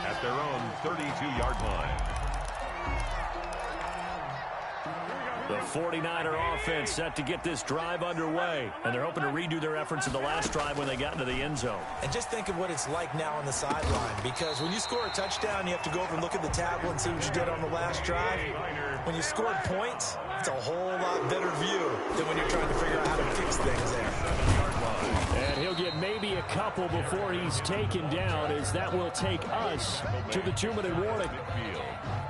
Speaker 2: at their own 32-yard line.
Speaker 1: The 49er offense set to get this drive underway. And they're hoping to redo their efforts in the last drive when they got into the end zone.
Speaker 3: And just think of what it's like now on the sideline. Because when you score a touchdown, you have to go over and look at the tablet and see what you did on the last drive. When you scored points, it's a whole lot better view than when you're trying to figure out how to fix things there.
Speaker 1: And he'll get maybe a couple before he's taken down, as that will take us to the 2-minute warning.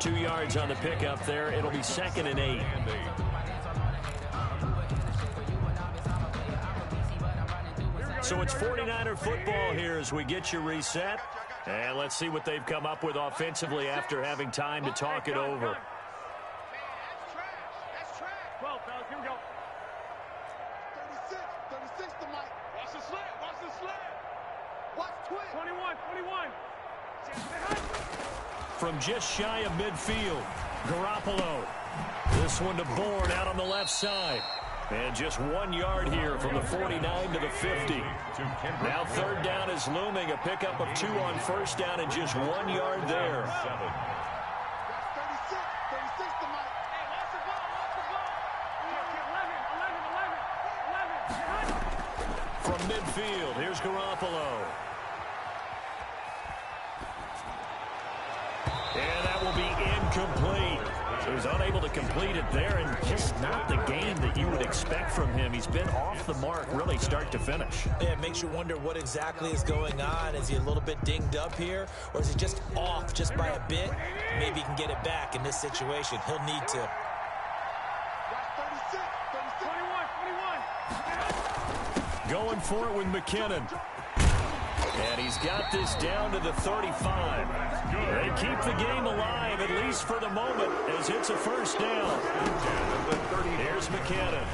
Speaker 1: 2 yards on the pickup there. It'll be 2nd and 8. So it's 49er football here as we get you reset. And let's see what they've come up with offensively after having time to talk it over.
Speaker 4: That's trash. 12, fellas, here we go.
Speaker 8: 36 to Mike.
Speaker 4: Watch the slant. Watch the slant.
Speaker 8: Watch twin.
Speaker 4: 21.
Speaker 1: From just shy of midfield, Garoppolo. This one to Bourne out on the left side. And just 1 yard here from the 49 to the 50. Now third down is looming. A pickup of 2 on first down and just 1 yard there.
Speaker 8: 36 to Mike.
Speaker 4: Hey, watch the ball. Get 11.
Speaker 1: From midfield, here's Garoppolo. And that will be incomplete. He was unable to complete it there, and just not the game that you would expect from him. He's been off the mark really start to finish.
Speaker 3: Yeah, it makes you wonder what exactly is going on. Is he a little bit dinged up here, or is he just off just by a bit? Maybe he can get it back in this situation. He'll need to.
Speaker 8: Watch 36.
Speaker 4: 21.
Speaker 1: Going for it with McKinnon. And he's got this down to the 35. They keep the game alive, at least for the moment, as it's a first down. Here's McKinnon.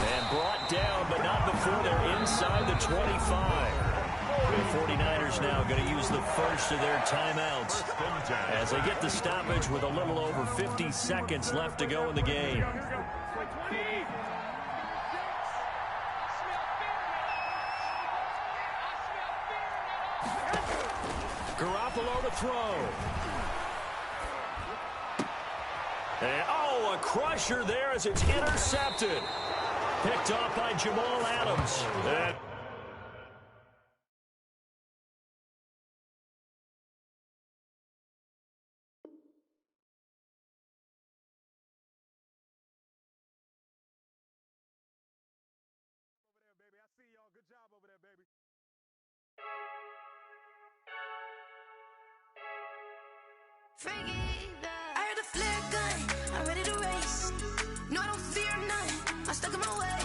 Speaker 1: And brought down, but not before they're inside the 25. The 49ers now going to use the first of their timeouts as they get the stoppage with a little over 50 seconds left to go in the game. Garoppolo to throw. And, oh, a crusher there as it's intercepted. Picked off by Jamal Adams.
Speaker 5: I heard the flare gun, I'm ready to race. No, I don't fear none, I'm stuck in my way.